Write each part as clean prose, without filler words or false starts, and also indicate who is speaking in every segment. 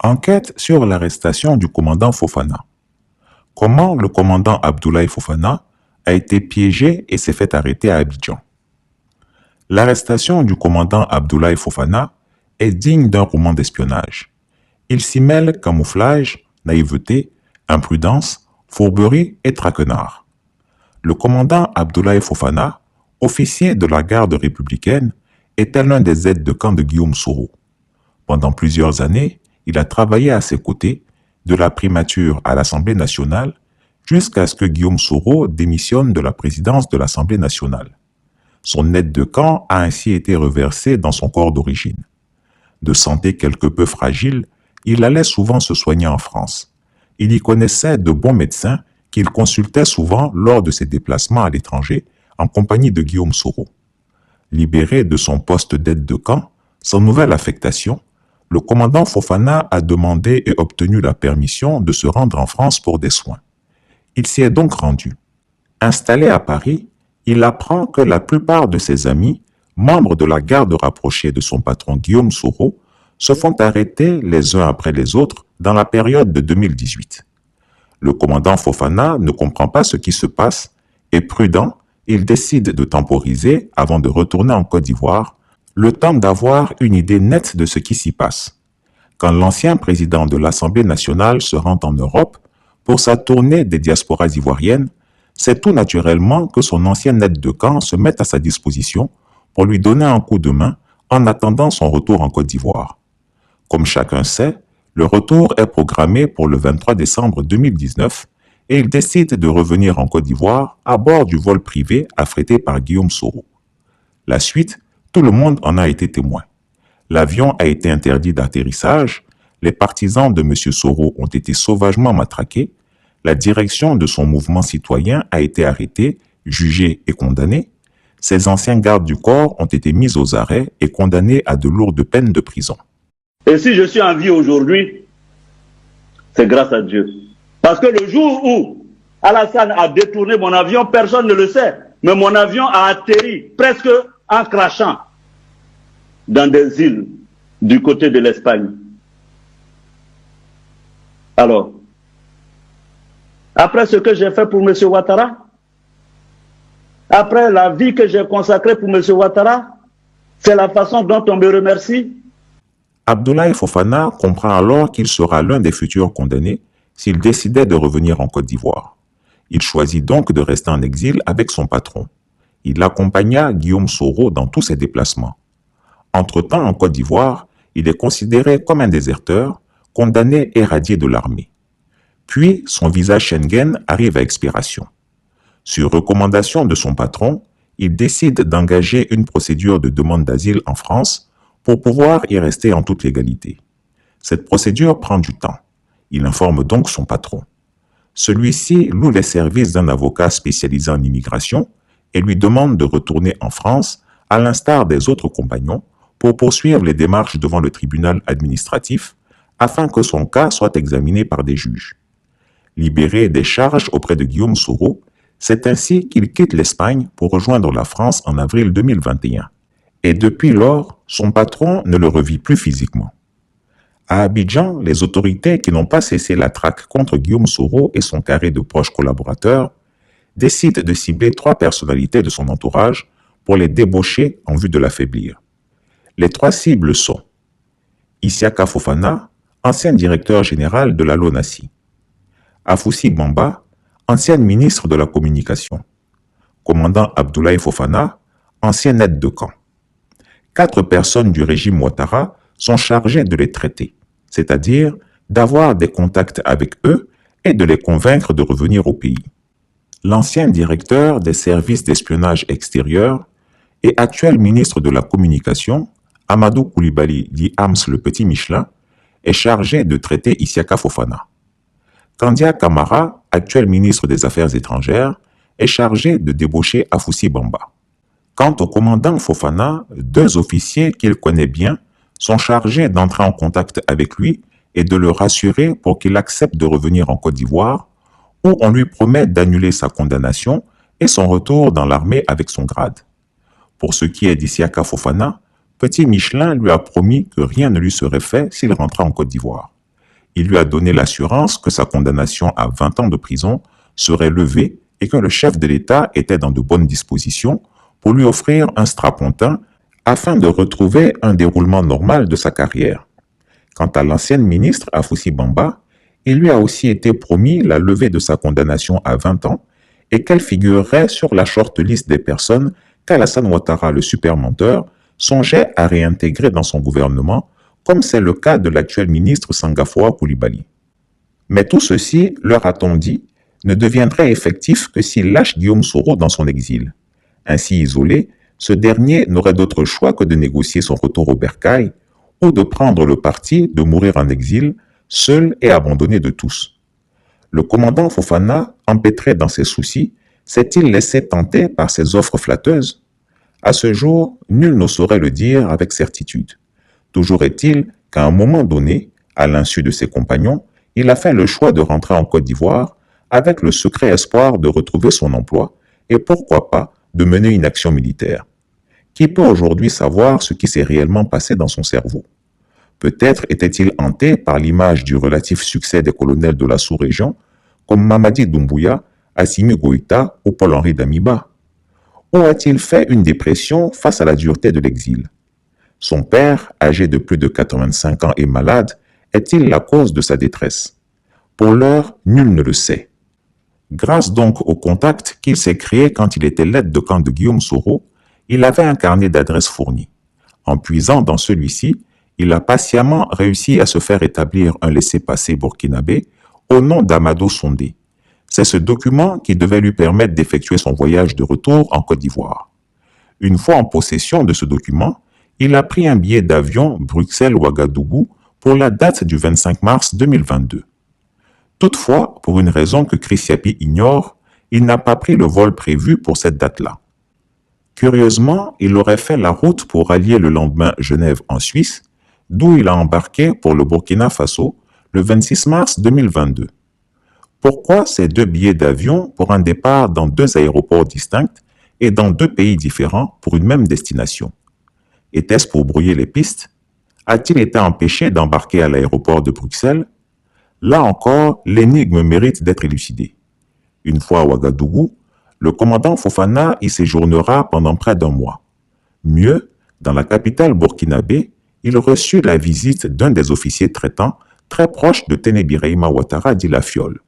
Speaker 1: Enquête sur l'arrestation du commandant Fofana. Comment le commandant Abdoulaye Fofana a été piégé et s'est fait arrêter à Abidjan. L'arrestation du commandant Abdoulaye Fofana est digne d'un roman d'espionnage. Il s'y mêle camouflage, naïveté, imprudence, fourberie et traquenard. Le commandant Abdoulaye Fofana, officier de la garde républicaine, était l'un des aides de camp de Guillaume Soro. Pendant plusieurs années, il a travaillé à ses côtés, de la primature à l'Assemblée nationale, jusqu'à ce que Guillaume Soro démissionne de la présidence de l'Assemblée nationale. Son aide de camp a ainsi été reversé dans son corps d'origine. De santé quelque peu fragile, il allait souvent se soigner en France. Il y connaissait de bons médecins qu'il consultait souvent lors de ses déplacements à l'étranger en compagnie de Guillaume Soro. Libéré de son poste d'aide de camp, sans nouvelle affectation, le commandant Fofana a demandé et obtenu la permission de se rendre en France pour des soins. Il s'y est donc rendu. Installé à Paris, il apprend que la plupart de ses amis, membres de la garde rapprochée de son patron Guillaume Soro, se font arrêter les uns après les autres dans la période de 2018. Le commandant Fofana ne comprend pas ce qui se passe et prudent, il décide de temporiser avant de retourner en Côte d'Ivoire, le temps d'avoir une idée nette de ce qui s'y passe. Quand l'ancien président de l'Assemblée nationale se rend en Europe pour sa tournée des diasporas ivoiriennes, c'est tout naturellement que son ancien aide de camp se met à sa disposition pour lui donner un coup de main en attendant son retour en Côte d'Ivoire. Comme chacun sait, le retour est programmé pour le 23 décembre 2019 et il décide de revenir en Côte d'Ivoire à bord du vol privé affrété par Guillaume Soro. La suite, tout le monde en a été témoin. L'avion a été interdit d'atterrissage, les partisans de M. Soro ont été sauvagement matraqués, la direction de son mouvement citoyen a été arrêtée, jugée et condamnée, ses anciens gardes du corps ont été mis aux arrêts et condamnés à de lourdes peines de prison.
Speaker 2: Et si je suis en vie aujourd'hui, c'est grâce à Dieu. Parce que le jour où Alassane a détourné mon avion, personne ne le sait, mais mon avion a atterri presque en crachant dans des îles du côté de l'Espagne. Alors, après ce que j'ai fait pour M. Ouattara, après la vie que j'ai consacrée pour M. Ouattara, c'est la façon dont on me remercie.
Speaker 1: Abdoulaye Fofana comprend alors qu'il sera l'un des futurs condamnés s'il décidait de revenir en Côte d'Ivoire. Il choisit donc de rester en exil avec son patron. Il accompagna Guillaume Soro dans tous ses déplacements. Entre-temps, en Côte d'Ivoire, il est considéré comme un déserteur, condamné et radié de l'armée. Puis, son visa Schengen arrive à expiration. Sur recommandation de son patron, il décide d'engager une procédure de demande d'asile en France pour pouvoir y rester en toute légalité. Cette procédure prend du temps. Il informe donc son patron. Celui-ci loue les services d'un avocat spécialisé en immigration et lui demande de retourner en France, à l'instar des autres compagnons, pour poursuivre les démarches devant le tribunal administratif afin que son cas soit examiné par des juges. Libéré des charges auprès de Guillaume Soro, c'est ainsi qu'il quitte l'Espagne pour rejoindre la France en avril 2021. Et depuis lors, son patron ne le revit plus physiquement. À Abidjan, les autorités qui n'ont pas cessé la traque contre Guillaume Soro et son carré de proches collaborateurs décident de cibler 3 personnalités de son entourage pour les débaucher en vue de l'affaiblir. Les 3 cibles sont Isiaka Fofana, ancien directeur général de la LONASI, Afoussi Bamba, ancienne ministre de la Communication, commandant Abdoulaye Fofana, ancien aide de camp. 4 personnes du régime Ouattara sont chargées de les traiter, c'est-à-dire d'avoir des contacts avec eux et de les convaincre de revenir au pays. L'ancien directeur des services d'espionnage extérieur et actuel ministre de la Communication, Amadou Koulibaly, dit Hams le Petit Michelin, est chargé de traiter Isiaka Fofana. Kandia Kamara, actuel ministre des Affaires étrangères, est chargé de débaucher Afoussi Bamba. Quant au commandant Fofana, 2 officiers qu'il connaît bien sont chargés d'entrer en contact avec lui et de le rassurer pour qu'il accepte de revenir en Côte d'Ivoire, où on lui promet d'annuler sa condamnation et son retour dans l'armée avec son grade. Pour ce qui est d'Isiaka Fofana, Petit Michelin lui a promis que rien ne lui serait fait s'il rentrait en Côte d'Ivoire. Il lui a donné l'assurance que sa condamnation à 20 ans de prison serait levée et que le chef de l'État était dans de bonnes dispositions pour lui offrir un strapontin afin de retrouver un déroulement normal de sa carrière. Quant à l'ancienne ministre Afoussi Bamba, il lui a aussi été promis la levée de sa condamnation à 20 ans et qu'elle figurerait sur la shortlist des personnes qu'Alassane Ouattara, le super menteur, songeait à réintégrer dans son gouvernement, comme c'est le cas de l'actuel ministre Sangafoa Koulibaly. Mais tout ceci, leur a-t-on dit, ne deviendrait effectif que s'il lâche Guillaume Soro dans son exil. Ainsi isolé, ce dernier n'aurait d'autre choix que de négocier son retour au bercail ou de prendre le parti de mourir en exil, seul et abandonné de tous. Le commandant Fofana, empêtré dans ses soucis, s'est-il laissé tenter par ses offres flatteuses? À ce jour, nul ne saurait le dire avec certitude. Toujours est-il qu'à un moment donné, à l'insu de ses compagnons, il a fait le choix de rentrer en Côte d'Ivoire avec le secret espoir de retrouver son emploi et pourquoi pas de mener une action militaire. Qui peut aujourd'hui savoir ce qui s'est réellement passé dans son cerveau? Peut-être était-il hanté par l'image du relatif succès des colonels de la sous-région comme Mamadi Doumbouya, Assimi Goïta ou Paul-Henri Damiba. Ou a-t-il fait une dépression face à la dureté de l'exil? Son père, âgé de plus de 85 ans et malade, est-il la cause de sa détresse? Pour l'heure, nul ne le sait. Grâce donc au contact qu'il s'est créé quand il était l'aide de camp de Guillaume Soro, il avait un carnet d'adresses fourni. En puisant dans celui-ci, il a patiemment réussi à se faire établir un laissez-passer burkinabé au nom d'Amado Sondé. C'est ce document qui devait lui permettre d'effectuer son voyage de retour en Côte d'Ivoire. Une fois en possession de ce document, il a pris un billet d'avion Bruxelles-Ouagadougou pour la date du 25 mars 2022. Toutefois, pour une raison que Chris Yapi ignore, il n'a pas pris le vol prévu pour cette date-là. Curieusement, il aurait fait la route pour rallier le lendemain Genève en Suisse, d'où il a embarqué pour le Burkina Faso le 26 mars 2022. Pourquoi ces deux billets d'avion pour un départ dans deux aéroports distincts et dans deux pays différents pour une même destination? Était-ce pour brouiller les pistes? A-t-il été empêché d'embarquer à l'aéroport de Bruxelles? Là encore, l'énigme mérite d'être élucidée. Une fois à Ouagadougou, le commandant Fofana y séjournera pendant près d'un mois. Mieux, dans la capitale burkinabé, il reçut la visite d'un des officiers traitants très proche de Téné-Birahima Ouattara dit la Fiole.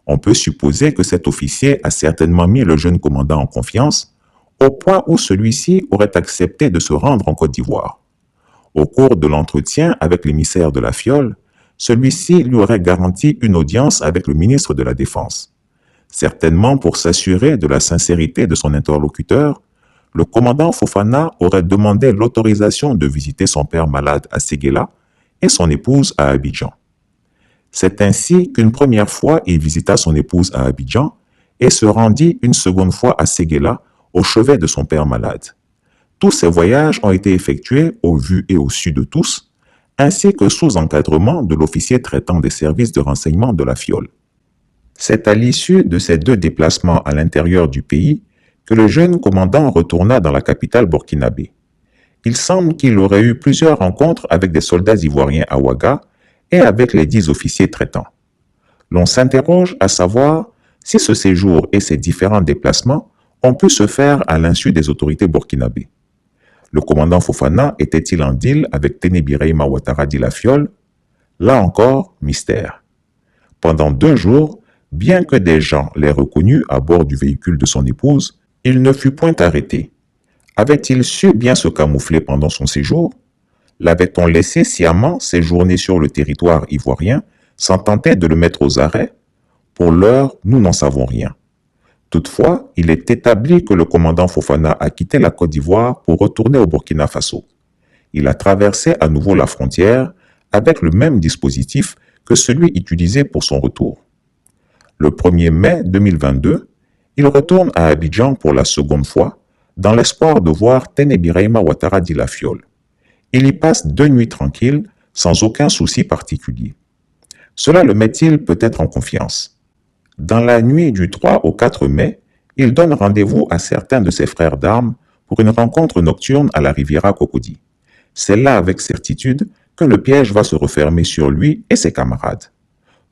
Speaker 1: On peut supposer que cet officier a certainement mis le jeune commandant en confiance, au point où celui-ci aurait accepté de se rendre en Côte d'Ivoire. Au cours de l'entretien avec l'émissaire de la Fiole, celui-ci lui aurait garanti une audience avec le ministre de la Défense. Certainement pour s'assurer de la sincérité de son interlocuteur, le commandant Fofana aurait demandé l'autorisation de visiter son père malade à Séguéla et son épouse à Abidjan. C'est ainsi qu'une première fois il visita son épouse à Abidjan et se rendit une seconde fois à Séguéla au chevet de son père malade. Tous ces voyages ont été effectués au vu et au su de tous, ainsi que sous encadrement de l'officier traitant des services de renseignement de la Fiole. C'est à l'issue de ces deux déplacements à l'intérieur du pays que le jeune commandant retourna dans la capitale burkinabé. Il semble qu'il aurait eu plusieurs rencontres avec des soldats ivoiriens à Ouaga et avec les 10 officiers traitants. L'on s'interroge à savoir si ce séjour et ces différents déplacements ont pu se faire à l'insu des autorités burkinabées. Le commandant Fofana était-il en deal avec Téné-Birahima Ouattara dit la Fiole? Là encore, mystère. Pendant 2 jours, bien que des gens l'aient reconnu à bord du véhicule de son épouse, il ne fut point arrêté. Avait-il su bien se camoufler pendant son séjour? L'avait-on laissé sciemment séjourner sur le territoire ivoirien sans tenter de le mettre aux arrêts? Pour l'heure, nous n'en savons rien. Toutefois, il est établi que le commandant Fofana a quitté la Côte d'Ivoire pour retourner au Burkina Faso. Il a traversé à nouveau la frontière avec le même dispositif que celui utilisé pour son retour. Le 1er mai 2022, il retourne à Abidjan pour la seconde fois, dans l'espoir de voir Téné-Birahima Ouattara dit la Fiole. Il y passe 2 nuits tranquilles, sans aucun souci particulier. Cela le met-il peut-être en confiance? Dans la nuit du 3 au 4 mai, il donne rendez-vous à certains de ses frères d'armes pour une rencontre nocturne à la Riviera Cocody. C'est là avec certitude que le piège va se refermer sur lui et ses camarades.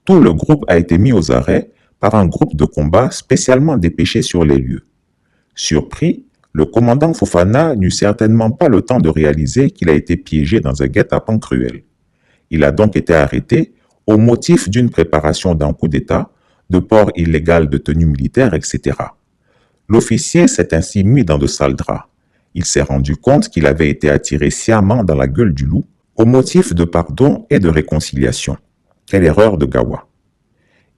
Speaker 1: Tout le groupe a été mis aux arrêts par un groupe de combat spécialement dépêché sur les lieux. Surpris, le commandant Fofana n'eut certainement pas le temps de réaliser qu'il a été piégé dans un guet-apens cruel. Il a donc été arrêté au motif d'une préparation d'un coup d'État, de port illégal de tenue militaire, etc. L'officier s'est ainsi mis dans de sales draps. Il s'est rendu compte qu'il avait été attiré sciemment dans la gueule du loup au motif de pardon et de réconciliation. Quelle erreur de Gawa.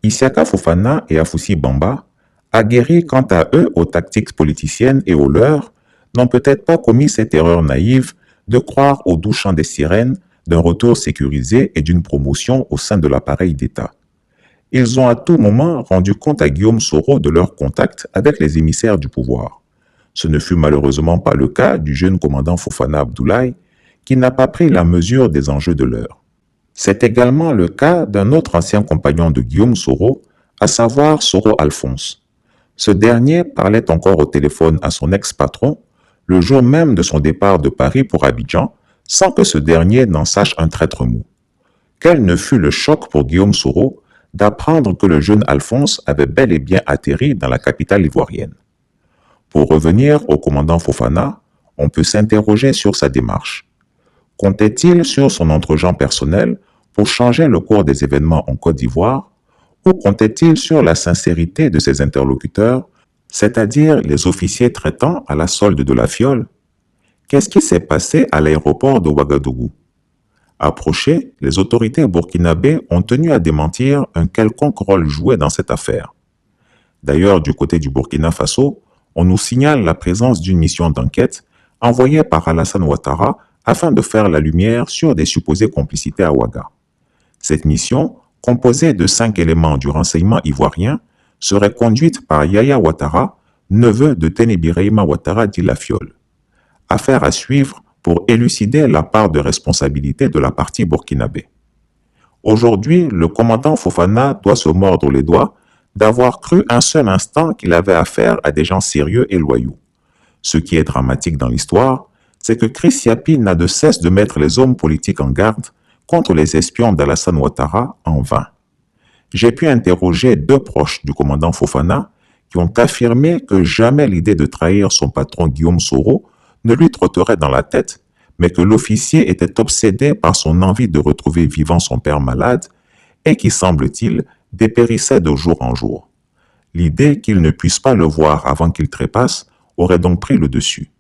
Speaker 1: Isiaka Fofana et Afoussi Bamba, aguerris quant à eux aux tactiques politiciennes et aux leurs, n'ont peut-être pas commis cette erreur naïve de croire au doux chant des sirènes d'un retour sécurisé et d'une promotion au sein de l'appareil d'État. Ils ont à tout moment rendu compte à Guillaume Soro de leur contact avec les émissaires du pouvoir. Ce ne fut malheureusement pas le cas du jeune commandant Fofana Abdoulaye, qui n'a pas pris la mesure des enjeux de l'heure. C'est également le cas d'un autre ancien compagnon de Guillaume Soro, à savoir Soro Alphonse. Ce dernier parlait encore au téléphone à son ex-patron le jour même de son départ de Paris pour Abidjan, sans que ce dernier n'en sache un traître mot. Quel ne fut le choc pour Guillaume Soro d'apprendre que le jeune Alphonse avait bel et bien atterri dans la capitale ivoirienne. Pour revenir au commandant Fofana, on peut s'interroger sur sa démarche. Comptait-il sur son entregent personnel pour changer le cours des événements en Côte d'Ivoire ou comptait-il sur la sincérité de ses interlocuteurs, c'est-à-dire les officiers traitants à la solde de la fiole? Qu'est-ce qui s'est passé à l'aéroport de Ouagadougou? Approchés, les autorités burkinabées ont tenu à démentir un quelconque rôle joué dans cette affaire. D'ailleurs, du côté du Burkina Faso, on nous signale la présence d'une mission d'enquête envoyée par Alassane Ouattara afin de faire la lumière sur des supposées complicités à Ouaga. Cette mission, composée de 5 éléments du renseignement ivoirien, serait conduite par Yaya Ouattara, neveu de Ténébireima Ouattara dit La Fiole. Affaire à suivre pour élucider la part de responsabilité de la partie burkinabé. Aujourd'hui, le commandant Fofana doit se mordre les doigts d'avoir cru un seul instant qu'il avait affaire à des gens sérieux et loyaux. Ce qui est dramatique dans l'histoire, c'est que Chris Yapi n'a de cesse de mettre les hommes politiques en garde contre les espions d'Alassane Ouattara en vain. J'ai pu interroger 2 proches du commandant Fofana qui ont affirmé que jamais l'idée de trahir son patron Guillaume Soro ne lui trotterait dans la tête, mais que l'officier était obsédé par son envie de retrouver vivant son père malade et qui, semble-t-il, dépérissait de jour en jour. L'idée qu'il ne puisse pas le voir avant qu'il trépasse aurait donc pris le dessus.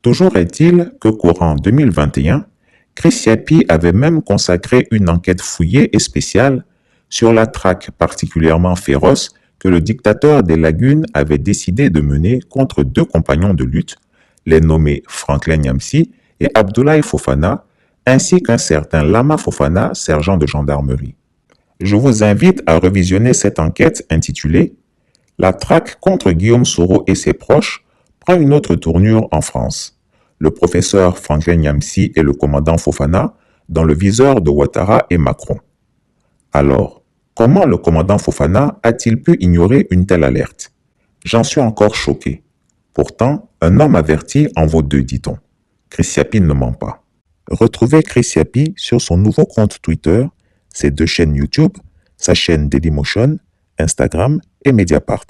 Speaker 1: Toujours est-il que courant 2021, Chris Yapi avait même consacré une enquête fouillée et spéciale sur la traque particulièrement féroce que le dictateur des Lagunes avait décidé de mener contre 2 compagnons de lutte, les nommés Franklin Nyamsi et Abdoulaye Fofana, ainsi qu'un certain Lama Fofana, sergent de gendarmerie. Je vous invite à revisionner cette enquête intitulée « La traque contre Guillaume Soro et ses proches prend une autre tournure en France. Le professeur Franklin Nyamsi et le commandant Fofana dans le viseur de Ouattara et Macron. » Alors, comment le commandant Fofana a-t-il pu ignorer une telle alerte? J'en suis encore choqué. Pourtant, un homme averti en vaut 2, dit-on. Chris Yapi ne ment pas. Retrouvez Chris Yapi sur son nouveau compte Twitter, ses 2 chaînes YouTube, sa chaîne Dailymotion, Instagram et Mediapart.